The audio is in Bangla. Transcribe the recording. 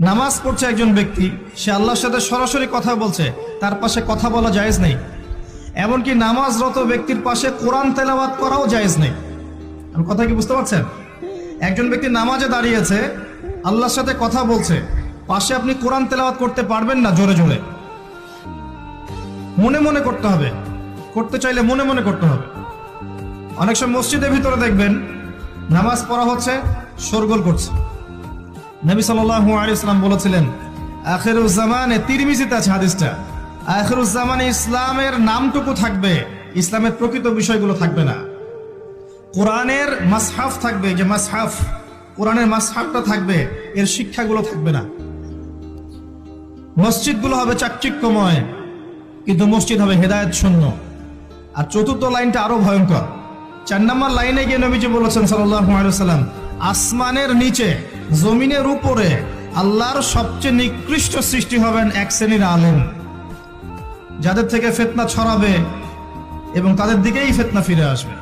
নামাজ পড়ছে একজন ব্যক্তি, সে আল্লাহর সাথে সরাসরি কথা বলছে, তার পাশে কথা বলা জায়েজ নেই। এমনকি নামাজরত ব্যক্তির পাশে কোরআন তেলাওয়াত করাও জায়েজ নেই। আমি কথা কি বুঝতে পারছেন? একজন ব্যক্তি নামাজে দাঁড়িয়েছে, আল্লাহর সাথে কথা বলছে, পাশে আপনি কোরআন তেলাওয়াত করতে পারবেন না জোরে জোরে। মনে মনে করতে হবে, করতে চাইলে মনে মনে করতে হবে। অনেক সময় মসজিদের ভিতরে দেখবেন নামাজ পড়া হচ্ছে, শোরগোল করছে। নবী সাল্লাল্লাহু আলাইহি ওয়াসাল্লাম বলেছিলেন, আখিরুজ জামানে, তিরমিজিতে আছে হাদিসটা, আখিরুজ জামানে ইসলামের নামটুকু থাকবে, ইসলামের প্রকৃত বিষয়গুলো থাকবে না। কোরআনের মাসহাফ থাকবে, যে মাসহাফ, কোরআনের মাসহাফটা থাকবে, এর শিক্ষাগুলো থাকবে না। মসজিদগুলো হবে চাকচিক্যময়, কিন্তু মসজিদ হবে হেদায়েত শূন্য। আর চতুর্থ লাইনটা আরো ভয়ঙ্কর। 4 নম্বর লাইনে গিয়ে নবীজি বলেছেন সাল্লাল্লাহু আলাইহি ওয়াসাল্লাম, আসমানের নিচে জমিনের উপরে আল্লাহর সবচেয়ে নিকৃষ্ট সৃষ্টি হবেন এক শ্রেণীর আলেম, যাদের থেকে ফিতনা ছড়াবে এবং তাদের দিকেই ফিতনা ফিরে আসবে।